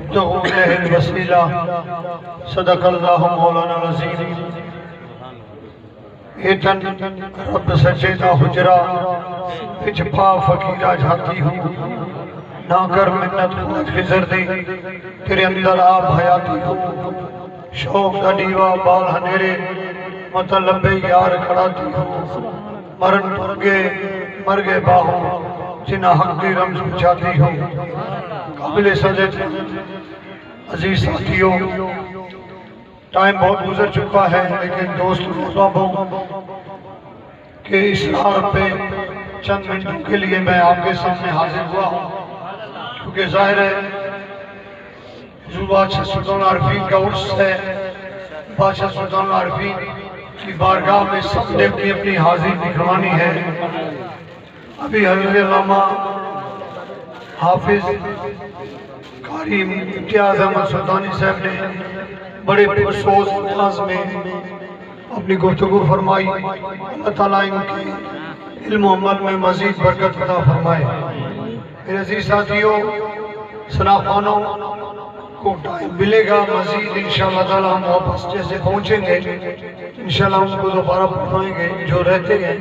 وابتغوا إليه الوسيلة صدق الله مولانا العظيم ایتن رب سجدہ حجرہ وچ پا فقیرہ جھاتی ہوں نہ کر منت خود خزر دی تیرے اندر آپ حیاتی ہوں شوق دا دیوا بال ہنیرے مطلب یار کھڑاتی ہوں مرن مر گئے باہوں جنہ حق دی رمز بچاتی ہوں قابل صدق عزیز ساتھیوں ٹائم بہت گزر چکا ہے لیکن دوست روزہ ہوں کہ اس رات پہ چند منٹوں کے لیے میں آپ کے سامنے حاضر ہوا ہوں کیونکہ ظاہر ہے حضور بادشاہ سلطان العارفین کا عرس ہے بادشاہ سلطان العارفین کی بارگاہ میں سب نے اپنی اپنی حاضری دکھوانی ہے ابھی حضرت علامہ حافظ قاری امتیاز احمد سلطانی صاحب نے بڑے پرسوز انداز میں اپنی گفتگو فرمائی اللہ تعالیٰ ان کے علم و عمل میں مزید برکت عطا فرمائے میرے عزیز ساتھیوں سناخوانوں کو ٹائم ملے گا مزید انشاءاللہ تعالیٰ ہم واپس جیسے پہنچیں گے انشاءاللہ ہم کو دوبارہ پڑھائیں گے جو رہتے ہیں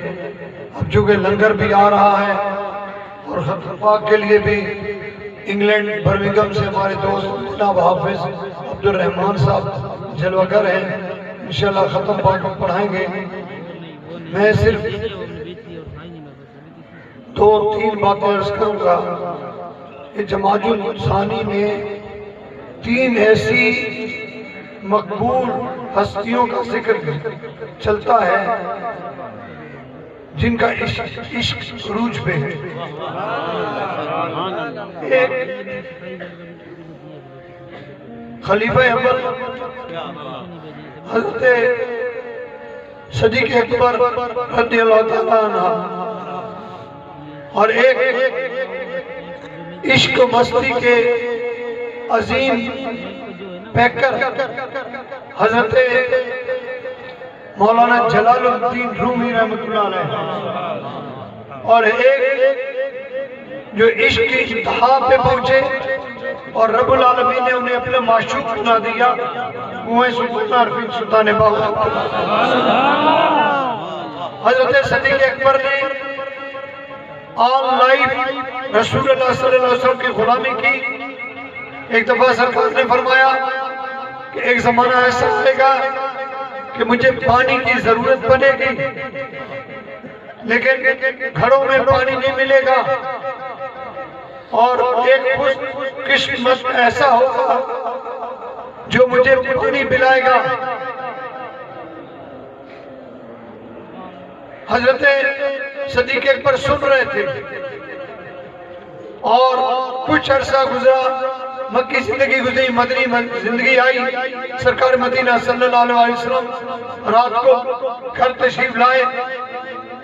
اب چونکہ لنگر بھی آ رہا ہے اور ختم پاک کے لیے بھی انگلینڈ برمنگم سے ہمارے دوست جناب حافظ عبدالرحمن صاحب جلوگر ہیں انشاءاللہ ختم پاک پڑھائیں گے میں صرف 2-3 باتیں عرض کروں گا کہ جماعت الثانی میں 3 ایسی مقبول ہستیوں کا ذکر چلتا ہے جن کا عشق عروج پہ ہے ایک خلیفہ اول حضرت صدیق اکبر رضی اللہ تعالیٰ عنہ اور ایک عشق و مستی کے عظیم پیکر حضرت مولانا جلال الدین رومی رحمۃ اللہ علیہ اور ایک جو عشق کی انتہا پہ پہنچے اور رب العالمین نے انہیں اپنے معشوق بنا دیا وہ ہیں سلطان العارفین سلطان باہو حضرت صدیق اکبر نے آل لائف رسول اللہ صلی اللہ علیہ وسلم کی غلامی کی ایک دفعہ سرکار نے فرمایا کہ ایک زمانہ ایسا آئے گا کہ مجھے پانی کی ضرورت پڑے گی لیکن گھروں میں پانی نہیں ملے گا اور ایک قسمت ایسا ہوگا جو مجھے پانی پلائے گا حضرت صدیق اکبر سن رہے تھے اور کچھ عرصہ گزرا مکی زندگی گزری مدنی زندگی آئی سرکار مدینہ صلی اللہ علیہ وسلم رات کو گھر تشریف لائے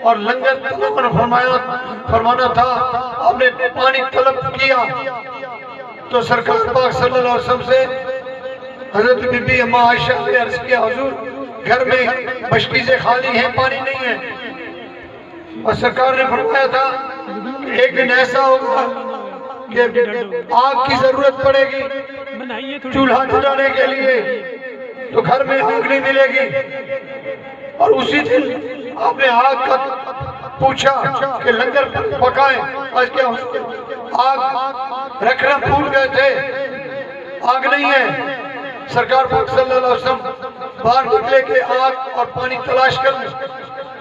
اور لنگر طلب فرمانا تھا آپ نے پانی طلب کیا تو سرکار پاک صلی اللہ علیہ وسلم سے حضرت بی بی اماں عائشہ نے عرض کیا حضور گھر میں مشکیزیں خالی ہیں پانی نہیں ہے اور سرکار نے فرمایا تھا کہ ایک دن ایسا ہوگا کہ آگ کی ضرورت پڑے گی چولہا جلانے کے لیے تو گھر میں آگ نہیں ملے گی اور اسی دن آپ نے آگ کا پوچھا کہ لنگر پکائیں آج کیا آگ رکھنا بھول گئے تھے آگ نہیں ہے سرکار پاک صلی اللہ علیہ وسلم باہر نکلے کہ آگ اور پانی تلاش کر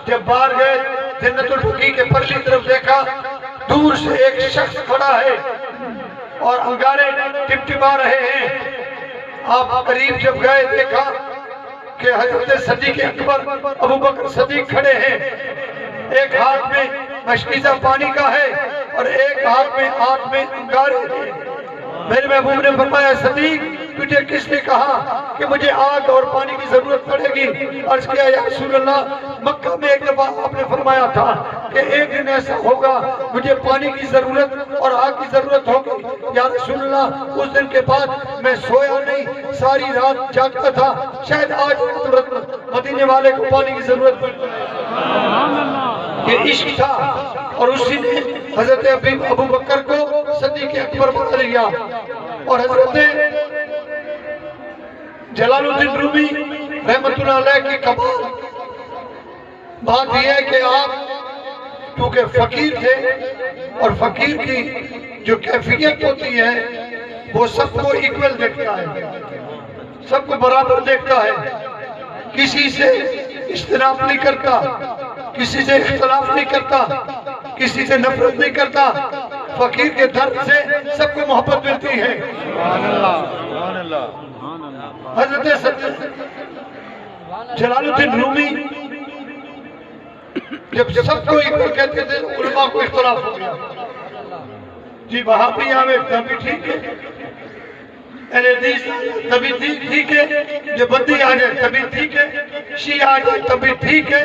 جب باہر گئے جنت البقیع کے پرلی طرف دیکھا دور سے ایک شخص کھڑا ہے اور انگارے ٹپٹپا رہے ہیں آپ قریب جب گئے دیکھا کہ حضرت صدیق اکبر ابو بکر صدیق کھڑے ہیں ایک ہاتھ میں مشکیزہ پانی کا ہے اور ایک ہاتھ میں انگارے ہیں میرے محبوب نے فرمایا صدیق تجھے کس نے کہا کہ مجھے آگ اور پانی کی ضرورت پڑے گی عرض کیا یا رسول اللہ مکہ میں ایک دفعہ آپ نے فرمایا تھا کہ ایک دن ایسا ہوگا مجھے پانی کی ضرورت اور آگ کی ضرورت ہوگی یا رسول اللہ اس دن کے بعد میں سویا نہیں ساری رات جاگتا تھا شاید آج مدینے والے کو پانی کی ضرورت پڑ جائے یہ عشق تھا اور اسی نے حضرت ابو بکر کو صدیق اکبر بنا لیا اور حضرت جلال الدین رومی رحمت اللہ علیہ کی کمال بات یہ ہے کہ آپ کیونکہ فقیر تھے اور فقیر کی جو کیفیت ہوتی ہے وہ سب کو ایکول دیکھتا ہے، سب کو برابر دیکھتا ہے، کسی سے اختلاف نہیں کرتا، کسی سے اختلاف نہیں کرتا، کسی سے نفرت نہیں کرتا، فقیر کے درد سے سب کو محبت ملتی ہے۔ حضرت جلال الدین رومی جب سب کو ایکول کہتے تھے علماء کو اختلاف ہو گیا، جی وہابی آوے تبھی ٹھیک ہے، اہل حدیث تبھی ٹھیک ہے، جو بدی آ جائے تبھی ٹھیک ہے، شیعہ آ جائے تبھی ٹھیک ہے،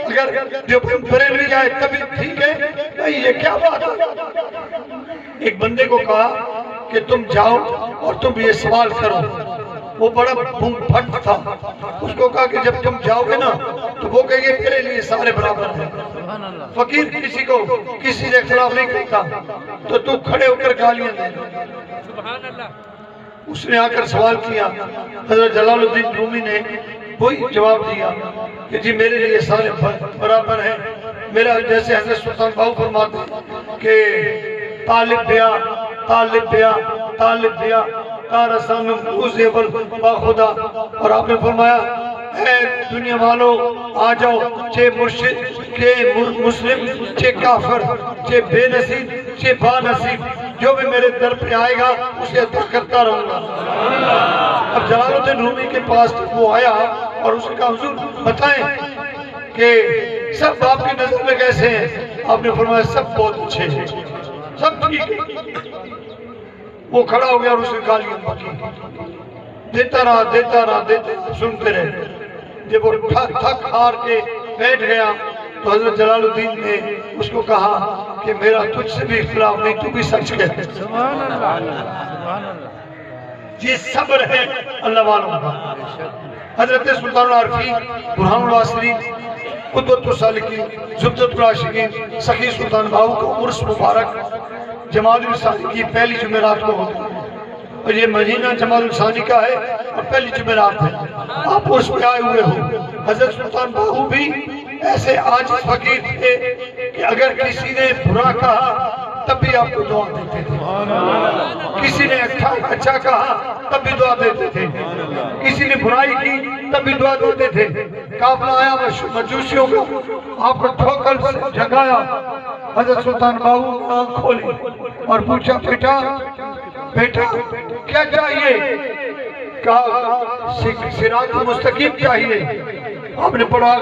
اگر جو بریلوی آئے تبھی ٹھیک ہے۔ بھائی یہ کیا بات ہے؟ ایک بندے کو کہا کہ تم جاؤ اور تم یہ سوال کرو، وہ بڑا بھون پھٹ تھا، اس کو کہا کہ جب تم جاؤ گے نا تو وہ کہے گے میرے لیے سارے برابر ہیں، فقیر کسی سے اختلاف نہیں کرتا، تو تو کھڑے ہو کر گالیاں دے۔ اس نے آ کر سوال کیا، حضرت جلال الدین رومی نے وہی جواب دیا کہ جی میرے لیے سارے برابر ہیں، میرا جیسے حضرت سلطان باہو فرماتے ہیں کہ طالب بیا طالب بیا طالب بیا تارسان روزے با خدا، اور آپ نے فرمایا اے دنیا والو آ جاؤ، چے مرشد چے مسلم چے کافر چے بے نصیب چے با نصیب، جو بھی میرے در پہ آئے گا اسے عطا کرتا رہوں گا۔ اب جلال الدین رومی کے پاس وہ آیا اور اس نے کہا حضور بتائیں کہ سب آپ کی نظر میں کیسے ہیں؟ آپ نے فرمایا سب بہت اچھے ہیں، سب ٹھیک ہے۔ وہ کھڑا ہو گیا اور اسے گالیاں بکی، دیتا رہا سنتے رہے۔ جب وہ تھک ہار کے بیٹھ گیا تو حضرت جلال الدین نے اس کو کہا کہ میرا تجھ سے بھی اختلاف نہیں، تو بھی سچ کہتے۔ سبحان اللہ سبحان اللہ، یہ صبر ہے اللہ والوں کا۔ حضرت سلطان العارفین برہان الواصلین قدوۃ السالکین زبدۃ العاشقین سخی سلطان باہو کا عرس مبارک جمادی الثانی کی پہلی جمعرات کو ہوتا ہے، اور یہ مہینہ جمادی الثانی کا ہے اور پہلی جمعرات ہے۔ آپ عرس پہ آئے ہوئے ہو۔ حضرت سلطان باہو بھی ایسے عاجز فقیر تھے کہ اگر کسی نے برا کہا تب بھی آپ کو دعا دیتے تھے، کسی نے اچھا کہا تب بھی دعا دیتے تھے، کسی نے برائی کی تب بھی دعا دیتے تھے۔ قافلہ آیا مجوسیوں کا، آپ کو ٹھوکر سے جگایا، حضرت سلطان باہو نے آنکھ کھولی اور پوچھا بیٹا کیا چاہیے؟ کہا صراط مستقیم چاہیے۔ آپ نے پڑھا،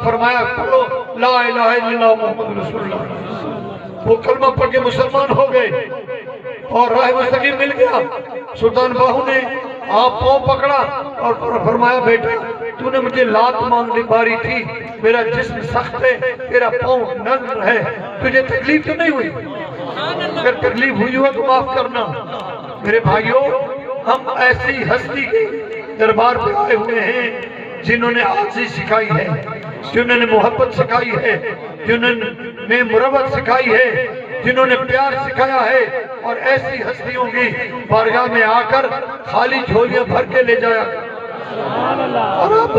فرمایا پڑھو لا الہ الا اللہ محمد رسول اللہ۔ وہ کلمہ پڑھ کے مسلمان ہو گئے اور راہ مستقیم مل گیا۔ سلطان باہو نے آپ پاؤں پکڑا اور فرمایا بیٹا تو نے مجھے لات مانگنے باری تھی، میرا جسم سخت ہے، تیرا پاؤں نرم ہے، تجھے تکلیف تو نہیں ہوئی؟ اگر تکلیف ہوئی ہو تو معاف کرنا۔ میرے بھائیوں، ہم ایسی ہستی کے دربار پہ آئے ہوئے ہیں جنہوں نے عاجزی سکھائی ہے، جنہوں نے محبت سکھائی ہے، جنہوں نے مروت سکھائی ہے، جنہوں نے پیار سکھایا ہے، اور ایسی ہستیوں کی بارگاہ میں آ کر خالی جھولیاں بھر کے لے جایا۔ اور اب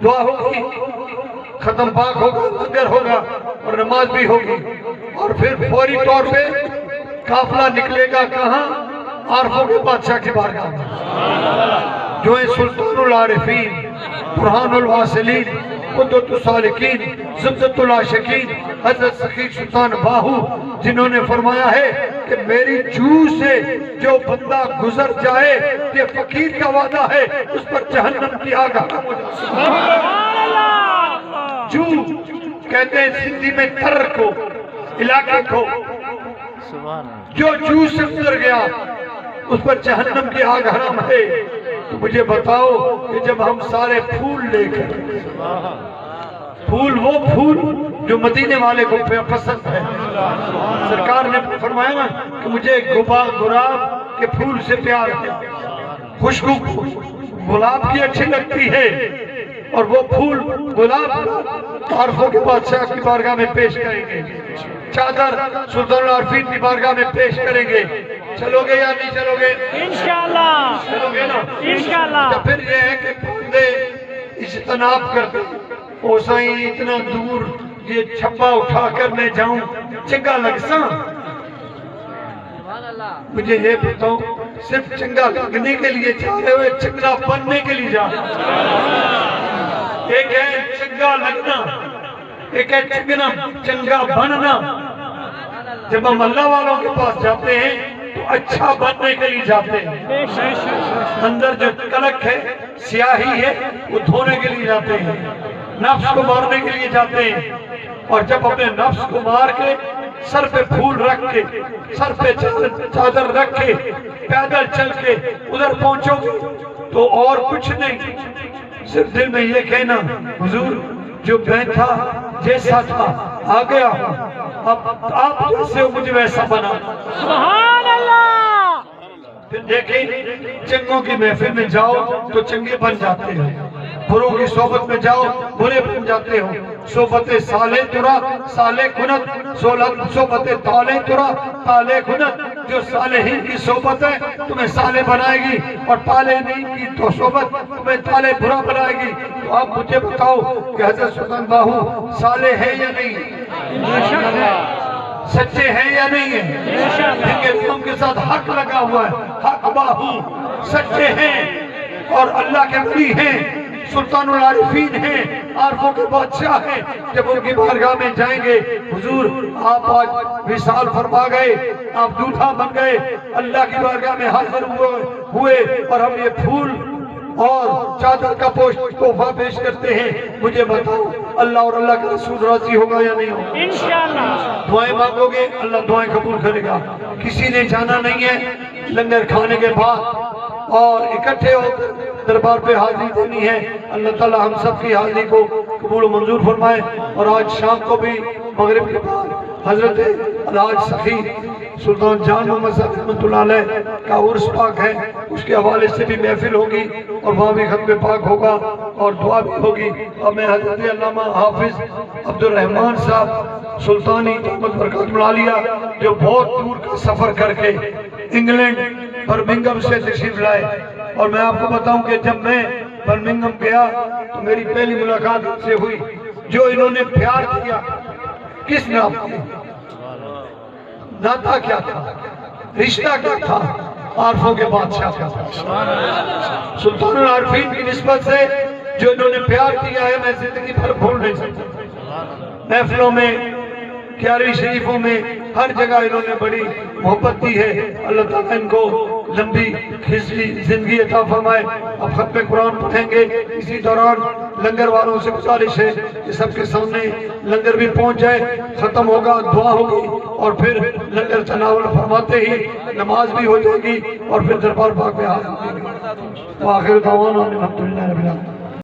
دعا ہوگی، ختم پاک ہوگا، لنگر ہوگا اور نماز بھی ہوگی، اور پھر فوری طور پہ قافلہ نکلے گا کہاں؟ عارفوں کے بادشاہ کی بارگاہ میں، جو ہے سلطان العارفین برہان الواصلین قدوۃ السالکین زبدۃ العاشقین حضرت سخی سلطان باہو، جنہوں نے فرمایا ہے کہ میری جو سے جو بندہ گزر جائے، یہ فقیر کا وعدہ ہے، اس پر جہنم کی آگ حرام ہو جائے۔ جو کہتے ہیں سندھی میں تر کو، علاقے کو، جو سے گزر گیا اس پر جہنم کی آگ حرام ہے۔ تو مجھے بتاؤ کہ جب ہم سارے پھول لے کر، پھول وہ پھول جو مدینے والے کو پسند ہے، سرکار نے فرمایا نا کہ مجھے گلاب کے پھول سے پیار ہے، خوشبو گلاب کی اچھی لگتی ہے، اور وہ پھول گلاب عارفوں کے بادشاہ کی بارگاہ میں پیش کریں گے، چادر سلطان العارفین کی بارگاہ میں پیش کریں گے، چلو گے یا نہیں چلو گے؟ انشاءاللہ چلو گے نا؟ انشاءاللہ۔ تو پھر یہ ہے کہ بندے اجتناب کرتے او سائیں اتنا دور یہ چھپا اٹھا کر میں جاؤں چنگا لگسا، مجھے یہ بتاؤ صرف چنگا لگنے کے لیے جا رہے ہوئے چنگا بننے کے لیے جا رہے ہیں؟ ایک ہے چنگا لگنا، ایک ہے چنگا بننا۔ جب ہم اللہ والوں کے پاس جاتے ہیں تو اچھا بننے کے لیے جاتے ہیں، اندر جو کلک ہے سیاہی ہے وہ دھونے کے لیے جاتے ہیں، نفس کو مارنے کے لیے جاتے ہیں۔ اور جب اپنے نفس کو مار کے سر پہ پھول رکھ کے سر پہ چادر رکھ کے پیدل چل کے ادھر پہنچو گے تو اور کچھ نہیں، صرف دل میں یہ کہنا حضور جو میں تھا جیسا تھا آ گیا ہوں، اب آپ جیسے ہو مجھے ویسا بنا۔ سبحان اللہ۔ پھر دیکھیں چنگوں کی محفل میں جاؤ تو چنگے بن جاتے ہیں، بروں کی صحبت میں جاؤ برے بن جاتے ہو۔ صحبت صالح ترا صالح کنت، صحبت طالح ترا طالح کنت۔ جو صالحین کی صحبت ہے تمہیں صالح بنائے گی، اور طالحین کی تو صحبت تمہیں طالح برا بنائے گی۔ تو آپ مجھے بتاؤ کہ حضرت سلطان باہو صالح ہے یا نہیں ہے؟ سچے ہیں یا نہیں ہیں؟ جن کے نام کے ساتھ حق لگا ہوا ہے، حق باہو سچے ہیں اور اللہ کے ولی ہیں، سلطان العارفین ہیں، عارفوں کے بادشاہ ہیں۔ جب ان کی بارگاہ میں جائیں گے حضور آپ آج وصال فرما گئے، آپ دولہا بن گئے، اللہ کی بارگاہ میں حاضر ہوئے اور ہم یہ پھول اور چادر کا پوش تحفہ پیش کرتے ہیں، مجھے بتاؤ اللہ اور اللہ کا رسول راضی ہوگا یا نہیں ہوگا؟ انشاءاللہ۔ دعائیں مانگو گے اللہ دعائیں قبول کرے گا۔ کسی نے جانا نہیں ہے لنگر کھانے کے بعد اور اکٹھے ہو کر دربار پہ حاضری دینی ہے۔ اللہ تعالی ہم سب کی حاضری کو قبول و منظور فرمائے۔ اور آج شام کو بھی مغرب کے بعد حضرت الحاج سخی سلطان جان محمد صاحب رحمۃ اللہ علیہ کا عرس پاک ہے، اس کے حوالے سے بھی محفل ہوگی اور وہاں بھی ختم پاک ہوگا اور دعا بھی ہوگی۔ اور میں حضرت علامہ حافظ عبد الرحمن صاحب سلطانی دامت برکاتہ العالیہ جو بہت دور کا سفر کر کے انگلینڈ برمنگم سے تشریف لائے، اور میں آپ کو بتاؤں کہ جب میں برمنگم گیا تو میری پہلی ملاقات ان سے ہوئی۔ جو انہوں نے پیار کیا کس نے آپ کو ناتا کیا تھا، رشتہ کیا تھا؟ عارفوں کے بادشاہ کا سلطان العارفین کی نسبت سے جو انہوں نے پیار کیا ہے میں زندگی بھر بھول نہیں سکتا۔ محفلوں میں کیاری شریفوں میں ہر جگہ انہوں نے بڑی محبت دی ہے۔ اللہ تعالیٰ ان کو لمبی کھسلی زندگی عطا فرمائے۔ اب ختم قرآن پڑھیں گے، اسی دوران لنگر والوں سے گزارش ہے کہ سب کے سامنے لنگر بھی پہنچ جائے، ختم ہوگا دعا ہوگی اور پھر لنگر تناول فرماتے ہی نماز بھی ہو جائے گی اور پھر دربار پاک میں حاضر ہوں گے۔ وآخر دعوانا الحمدللہ رب العالمین۔